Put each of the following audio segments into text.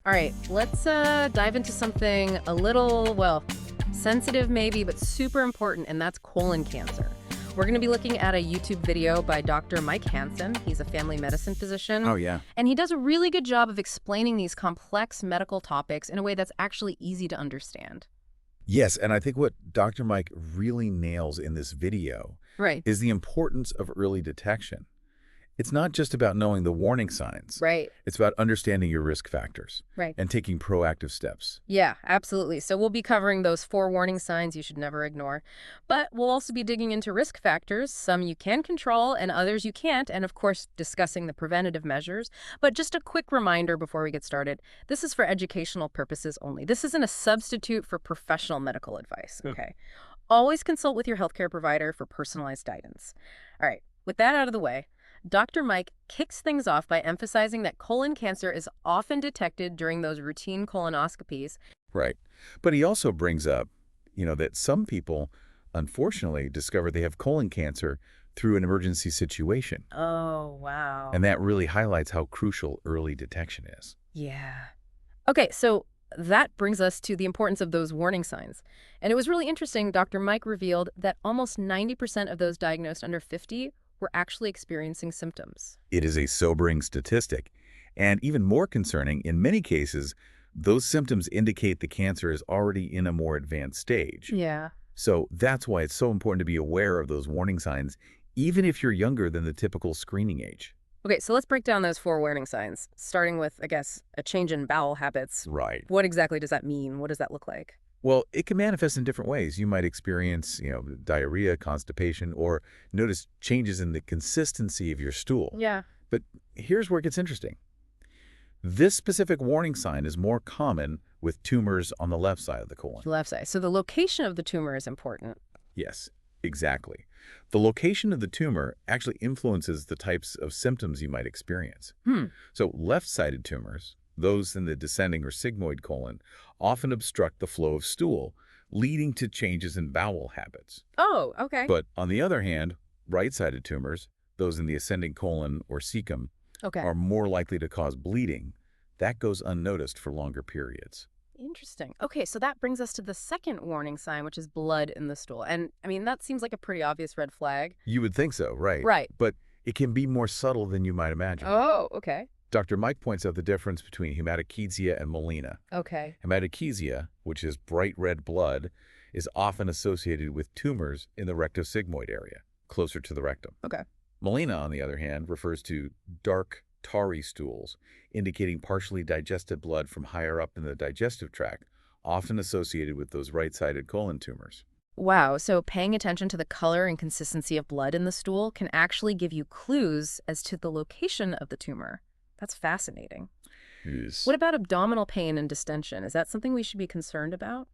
All right, let's dive into something a little, well, sensitive maybe, but super important, and that's colon cancer. We're going to be looking at a YouTube video by Dr. Mike Hansen. He's a family medicine physician. Oh, yeah. And he does a really good job of explaining these complex medical topics in a way that's actually easy to understand. Yes, and I think what Dr. Mike really nails in this video is the importance of early detection. It's not just about knowing the warning signs. Right. It's about understanding your risk factors and taking proactive steps. Yeah, absolutely. So we'll be covering those 4 warning signs you should never ignore. But we'll also be digging into risk factors, some you can control and others you can't, and of course discussing the preventative measures. But just a quick reminder before we get started, this is for educational purposes only. This isn't a substitute for professional medical advice, okay? Always consult with your healthcare provider for personalized guidance. All right, with that out of the way, Dr. Mike kicks things off by emphasizing that colon cancer is often detected during those routine colonoscopies. Right. But he also brings up, that some people, unfortunately, discover they have colon cancer through an emergency situation. Oh, wow. And that really highlights how crucial early detection is. Yeah. Okay, so that brings us to the importance of those warning signs. And it was really interesting. Dr. Mike revealed that almost 90% of those diagnosed under 50 were actually experiencing symptoms. It is a sobering statistic, and even more concerning, in many cases, those symptoms indicate the cancer is already in a more advanced stage. Yeah. So that's why it's so important to be aware of those warning signs, even if you're younger than the typical screening age. Okay, so let's break down those 4 warning signs, starting with, I guess, a change in bowel habits. Right. What exactly does that mean? What does that look like? Well, it can manifest in different ways. You might experience, diarrhea, constipation, or notice changes in the consistency of your stool. Yeah. But here's where it gets interesting. This specific warning sign is more common with tumors on the left side of the colon. The left side. So the location of the tumor is important. Yes, exactly. The location of the tumor actually influences the types of symptoms you might experience. So left-sided tumors, those in the descending or sigmoid colon, often obstruct the flow of stool, leading to changes in bowel habits. Oh, okay. But on the other hand, right-sided tumors, those in the ascending colon or cecum, are more likely to cause bleeding. That goes unnoticed for longer periods. Interesting. Okay, so that brings us to the second warning sign, which is blood in the stool. And, I mean, that seems like a pretty obvious red flag. You would think so, right? Right. But it can be more subtle than you might imagine. Oh, okay. Dr. Mike points out the difference between hematochezia and melena. Okay. Hematochezia, which is bright red blood, is often associated with tumors in the rectosigmoid area, closer to the rectum. Okay. Melena, on the other hand, refers to dark, tarry stools, indicating partially digested blood from higher up in the digestive tract, often associated with those right-sided colon tumors. Wow, so paying attention to the color and consistency of blood in the stool can actually give you clues as to the location of the tumor. That's fascinating. Yes. What about abdominal pain and distension? Is that something we should be concerned about?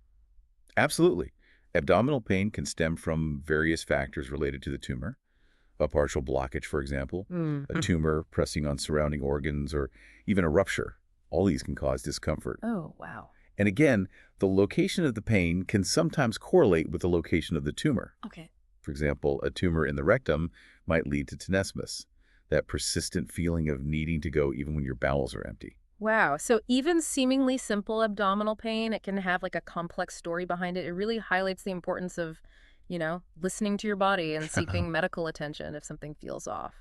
Absolutely. Abdominal pain can stem from various factors related to the tumor. A partial blockage, for example, a tumor pressing on surrounding organs, or even a rupture. All these can cause discomfort. Oh, wow. And again, the location of the pain can sometimes correlate with the location of the tumor. Okay. For example, a tumor in the rectum might lead to tenesmus, that persistent feeling of needing to go even when your bowels are empty. Wow. So even seemingly simple abdominal pain, it can have like a complex story behind it. It really highlights the importance of, listening to your body and seeking medical attention if something feels off.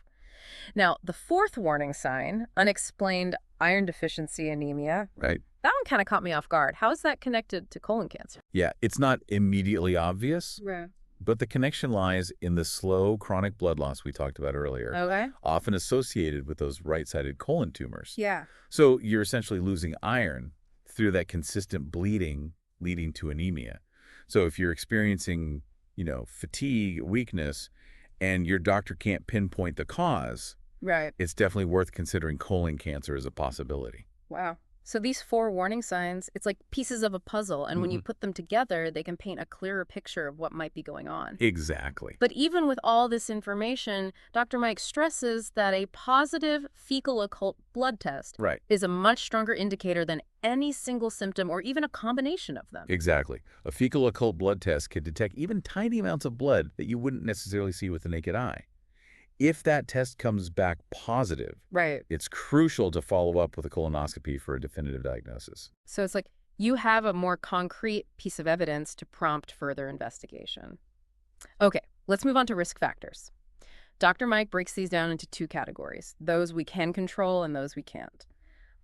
Now, the 4th warning sign, unexplained iron deficiency anemia. Right. That one kind of caught me off guard. How is that connected to colon cancer? Yeah, it's not immediately obvious, Right. but the connection lies in the slow chronic blood loss we talked about earlier, Okay. often associated with those right-sided colon tumors. Yeah. So you're essentially losing iron through that consistent bleeding leading to anemia. So if you're experiencing, fatigue, weakness, and your doctor can't pinpoint the cause, Right. it's definitely worth considering colon cancer as a possibility. Wow. So these 4 warning signs, it's like pieces of a puzzle, and when you put them together, they can paint a clearer picture of what might be going on. Exactly. But even with all this information, Dr. Mike stresses that a positive fecal occult blood test is a much stronger indicator than any single symptom or even a combination of them. Exactly. A fecal occult blood test can detect even tiny amounts of blood that you wouldn't necessarily see with the naked eye. If that test comes back positive, Right. it's crucial to follow up with a colonoscopy for a definitive diagnosis. So it's like you have a more concrete piece of evidence to prompt further investigation. Okay, let's move on to risk factors. Dr. Mike breaks these down into two categories, those we can control and those we can't.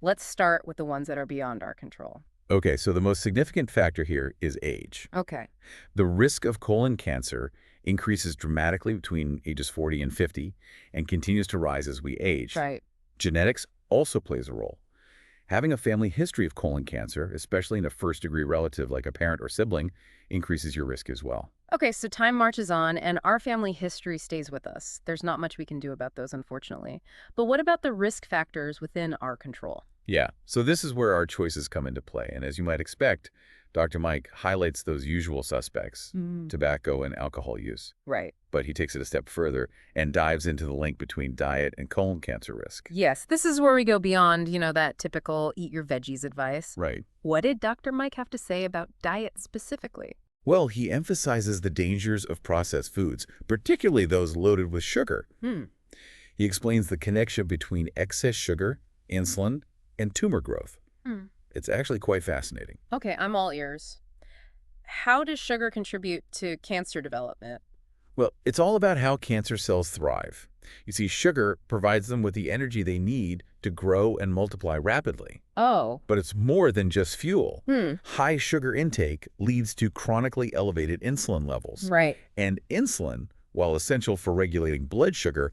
Let's start with the ones that are beyond our control. Okay, so the most significant factor here is age. Okay. The risk of colon cancer increases dramatically between ages 40 and 50 and continues to rise as we age. Right. Genetics also plays a role. Having a family history of colon cancer, especially in a first-degree relative like a parent or sibling, increases your risk as well. Okay, so time marches on and our family history stays with us. There's not much we can do about those, unfortunately. But what about the risk factors within our control? Yeah, so this is where our choices come into play. And as you might expect, Dr. Mike highlights those usual suspects, tobacco and alcohol use. Right. But he takes it a step further and dives into the link between diet and colon cancer risk. Yes, this is where we go beyond, that typical eat your veggies advice. Right. What did Dr. Mike have to say about diet specifically? Well, he emphasizes the dangers of processed foods, particularly those loaded with sugar. He explains the connection between excess sugar, insulin, and tumor growth. It's actually quite fascinating. Okay, I'm all ears. How does sugar contribute to cancer development? Well, it's all about how cancer cells thrive. You see, sugar provides them with the energy they need to grow and multiply rapidly. Oh. But it's more than just fuel. High sugar intake leads to chronically elevated insulin levels. Right. And insulin, while essential for regulating blood sugar,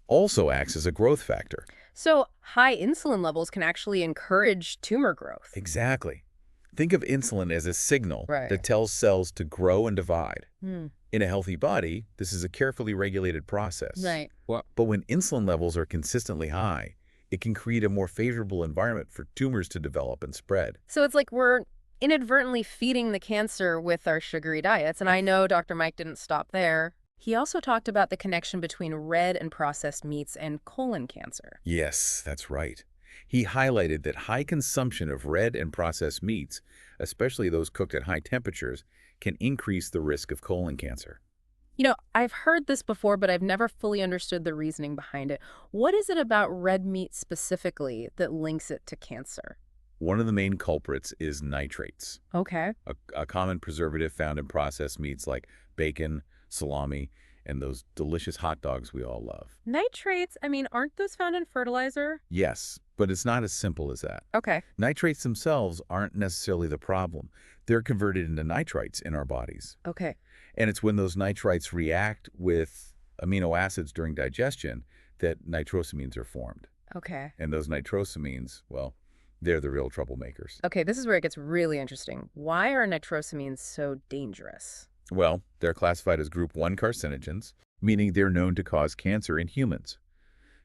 also acts as a growth factor. So high insulin levels can actually encourage tumor growth. Exactly. Think of insulin as a signal Right. that tells cells to grow and divide. In a healthy body, this is a carefully regulated process. Right. But when insulin levels are consistently high, it can create a more favorable environment for tumors to develop and spread. So it's like we're inadvertently feeding the cancer with our sugary diets. And I know Dr. Mike didn't stop there. He also talked about the connection between red and processed meats and colon cancer. Yes, that's right. He highlighted that high consumption of red and processed meats, especially those cooked at high temperatures, can increase the risk of colon cancer. I've heard this before, but I've never fully understood the reasoning behind it. What is it about red meat specifically that links it to cancer? One of the main culprits is nitrates, Okay. a common preservative found in processed meats like bacon, salami, and those delicious hot dogs we all love. Nitrates, aren't those found in fertilizer? Yes, but it's not as simple as that. Okay. Nitrates themselves aren't necessarily the problem. They're converted into nitrites in our bodies. Okay. And it's when those nitrites react with amino acids during digestion that nitrosamines are formed. Okay. And those nitrosamines, well, they're the real troublemakers. Okay, this is where it gets really interesting. Why are nitrosamines so dangerous? Well, they're classified as group 1 carcinogens, meaning they're known to cause cancer in humans.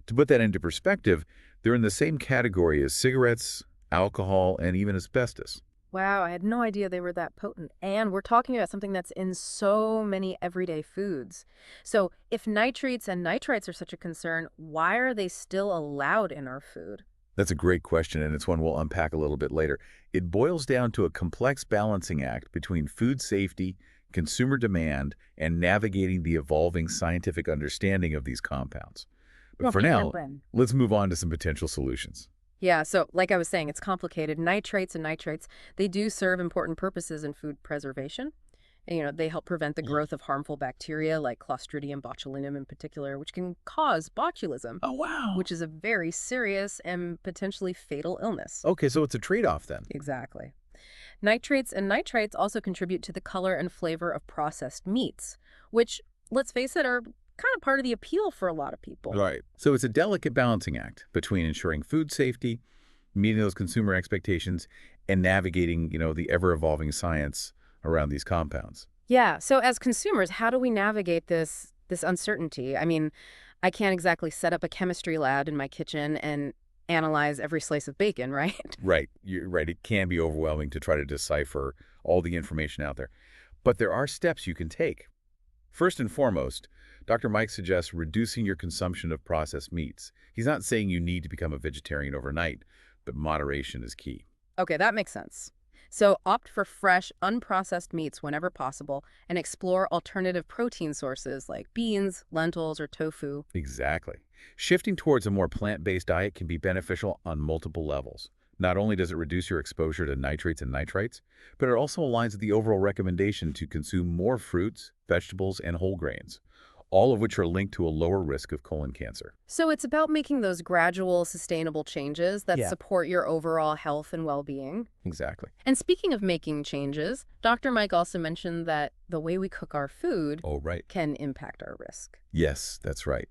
To put that into perspective, they're in the same category as cigarettes, alcohol, and even asbestos. Wow, I had no idea they were that potent. And we're talking about something that's in so many everyday foods. So if nitrates and nitrites are such a concern, why are they still allowed in our food? That's a great question, and it's one we'll unpack a little bit later. It boils down to a complex balancing act between food safety, consumer demand, and navigating the evolving scientific understanding of these compounds. But for now, let's move on to some potential solutions. Yeah, so like I was saying, it's complicated. Nitrates and nitrites, they do serve important purposes in food preservation. And, they help prevent the growth of harmful bacteria like Clostridium botulinum in particular, which can cause botulism. Oh, wow. Which is a very serious and potentially fatal illness. Okay, so it's a trade-off then. Exactly. Nitrates and nitrites also contribute to the color and flavor of processed meats, which, let's face it, are kind of part of the appeal for a lot of people. Right. So it's a delicate balancing act between ensuring food safety, meeting those consumer expectations, and navigating, the ever-evolving science around these compounds. Yeah. So as consumers, how do we navigate this uncertainty? I can't exactly set up a chemistry lab in my kitchen and analyze every slice of bacon, right? Right. You're right. It can be overwhelming to try to decipher all the information out there. But there are steps you can take. First and foremost, Dr. Mike suggests reducing your consumption of processed meats. He's not saying you need to become a vegetarian overnight, but moderation is key. Okay, that makes sense. So opt for fresh, unprocessed meats whenever possible and explore alternative protein sources like beans, lentils, or tofu. Exactly. Shifting towards a more plant-based diet can be beneficial on multiple levels. Not only does it reduce your exposure to nitrates and nitrites, but it also aligns with the overall recommendation to consume more fruits, vegetables, and whole grains, all of which are linked to a lower risk of colon cancer. So it's about making those gradual, sustainable changes that Yeah. support your overall health and well-being. Exactly. And speaking of making changes, Dr. Mike also mentioned that the way we cook our food Oh, right. can impact our risk. Yes, that's right.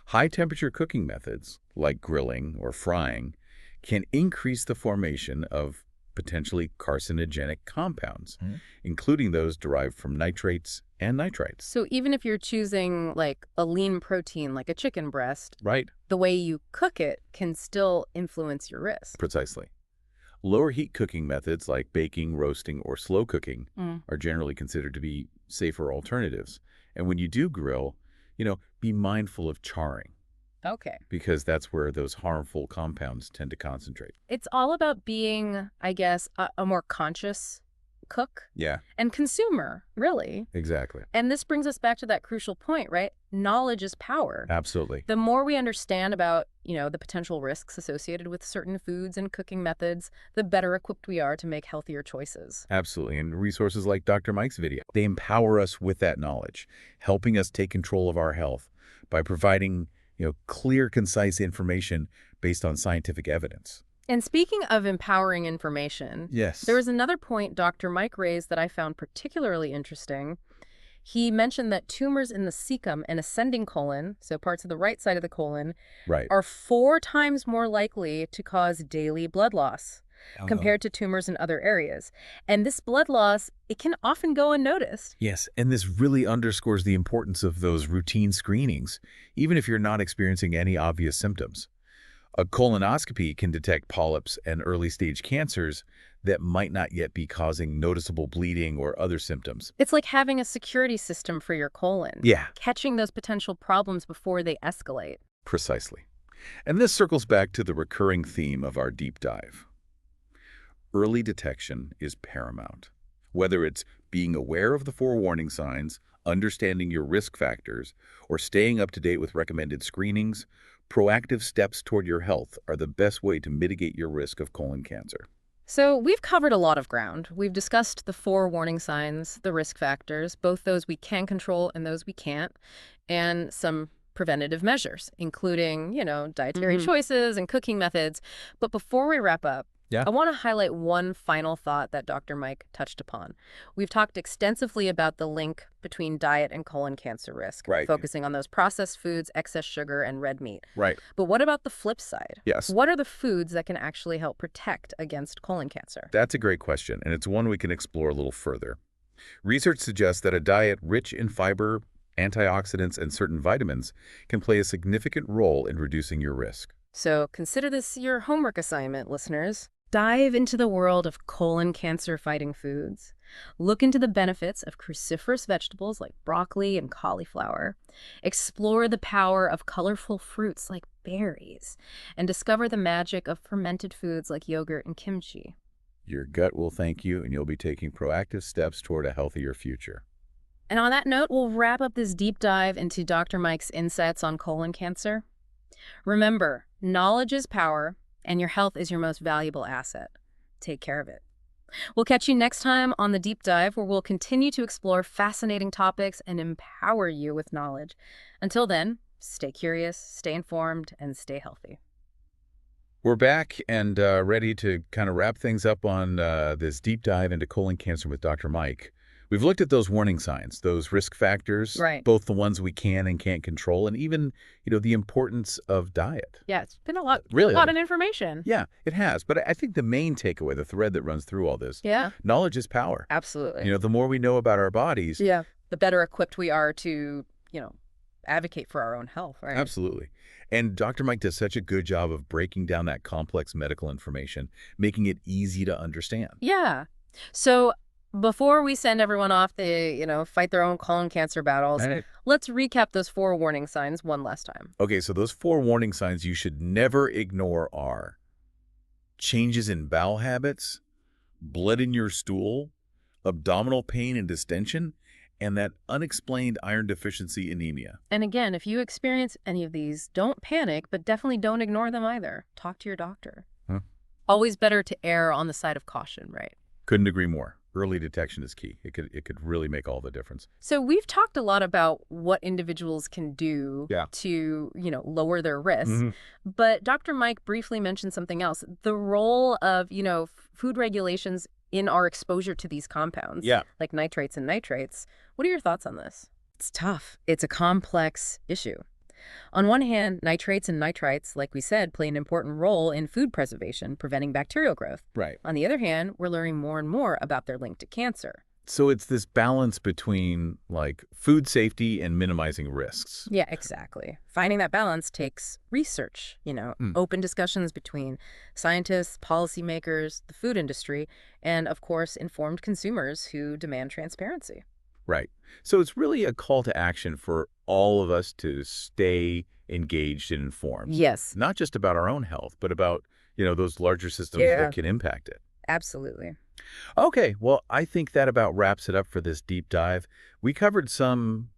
High-temperature cooking methods, like grilling or frying, can increase the formation of potentially carcinogenic compounds, including those derived from nitrates and nitrites. So even if you're choosing like a lean protein like a chicken breast, Right. the way you cook it can still influence your risk. Precisely. Lower heat cooking methods like baking, roasting, or slow cooking Mm. are generally considered to be safer alternatives. And when you do grill, be mindful of charring, Okay. because that's where those harmful compounds tend to concentrate. It's all about being, I guess, a more conscious cook Yeah, and consumer, really. exactly. And this brings us back to that crucial point, right? Knowledge is power. Absolutely. The more we understand about, the potential risks associated with certain foods and cooking methods, the better equipped we are to make healthier choices. Absolutely. And resources like Dr. Mike's video, they empower us with that knowledge, helping us take control of our health by providing, clear, concise information based on scientific evidence. And speaking of empowering information, Yes. there was another point Dr. Mike raised that I found particularly interesting. He mentioned that tumors in the cecum and ascending colon, so parts of the right side of the colon, Right. are 4 times more likely to cause daily blood loss compared to tumors in other areas. And this blood loss, it can often go unnoticed. Yes, and this really underscores the importance of those routine screenings, even if you're not experiencing any obvious symptoms. A colonoscopy can detect polyps and early-stage cancers that might not yet be causing noticeable bleeding or other symptoms. It's like having a security system for your colon, Yeah, catching those potential problems before they escalate. precisely. And this circles back to the recurring theme of our deep dive. Early detection is paramount. Whether it's being aware of the 4 warning signs, understanding your risk factors, or staying up to date with recommended screenings, proactive steps toward your health are the best way to mitigate your risk of colon cancer. So we've covered a lot of ground. We've discussed the 4 warning signs, the risk factors, both those we can control and those we can't, and some preventative measures, including, dietary choices and cooking methods. But before we wrap up, Yeah. I want to highlight one final thought that Dr. Mike touched upon. We've talked extensively about the link between diet and colon cancer risk, Right. focusing on those processed foods, excess sugar, and red meat. Right. But what about the flip side? Yes. What are the foods that can actually help protect against colon cancer? That's a great question, and it's one we can explore a little further. Research suggests that a diet rich in fiber, antioxidants, and certain vitamins can play a significant role in reducing your risk. So consider this your homework assignment, listeners. Dive into the world of colon cancer-fighting foods. Look into the benefits of cruciferous vegetables like broccoli and cauliflower. Explore the power of colorful fruits like berries. And discover the magic of fermented foods like yogurt and kimchi. Your gut will thank you, and you'll be taking proactive steps toward a healthier future. And on that note, we'll wrap up this deep dive into Dr. Mike's insights on colon cancer. Remember, knowledge is power, and your health is your most valuable asset. Take care of it. We'll catch you next time on The Deep Dive, where we'll continue to explore fascinating topics and empower you with knowledge. Until then, stay curious, stay informed, and stay healthy. We're back and ready to kind of wrap things up on this deep dive into colon cancer with Dr. Mike. We've looked at those warning signs, those risk factors, Right. both the ones we can and can't control, and even, the importance of diet. Yeah, it's been a lot Really? of information. Yeah, it has. But I think the main takeaway, the thread that runs through all this, Yeah, knowledge is power. absolutely. The more we know about our bodies, Yeah, the better equipped we are to, advocate for our own health, right? absolutely. And Dr. Mike does such a good job of breaking down that complex medical information, making it easy to understand. Yeah. So before we send everyone off to, fight their own colon cancer battles, Right. let's recap those 4 warning signs one last time. Okay, so those 4 warning signs you should never ignore are changes in bowel habits, blood in your stool, abdominal pain and distension, and that unexplained iron deficiency anemia. And again, if you experience any of these, don't panic, but definitely don't ignore them either. Talk to your doctor. Huh? Always better to err on the side of caution, right? Couldn't agree more. Early detection is key. It could really make all the difference. So we've talked a lot about what individuals can do to, lower their risk. But Dr. Mike briefly mentioned something else, the role of, food regulations in our exposure to these compounds, like nitrates and nitrates. What are your thoughts on this? It's tough. It's a complex issue. On one hand, nitrates and nitrites, like we said, play an important role in food preservation, preventing bacterial growth. Right. On the other hand, we're learning more and more about their link to cancer. So it's this balance between, like, food safety and minimizing risks. Yeah, exactly. Finding that balance takes research, open discussions between scientists, policymakers, the food industry, and, of course, informed consumers who demand transparency. Right. So it's really a call to action for all of us to stay engaged and informed. Yes. Not just about our own health, but about, those larger systems that can impact it. Absolutely. Okay, well, I think that about wraps it up for this deep dive. We covered some,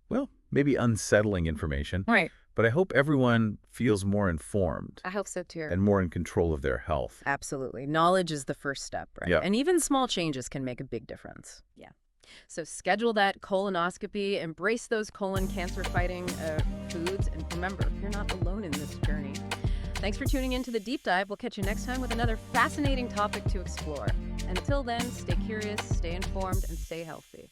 maybe unsettling information. Right. But I hope everyone feels more informed. I hope so, too. And more in control of their health. Absolutely. Knowledge is the first step, right? Yeah. And even small changes can make a big difference. Yeah. So schedule that colonoscopy, embrace those colon cancer-fighting foods, and remember, you're not alone in this journey. Thanks for tuning in to The Deep Dive. We'll catch you next time with another fascinating topic to explore. And until then, stay curious, stay informed, and stay healthy.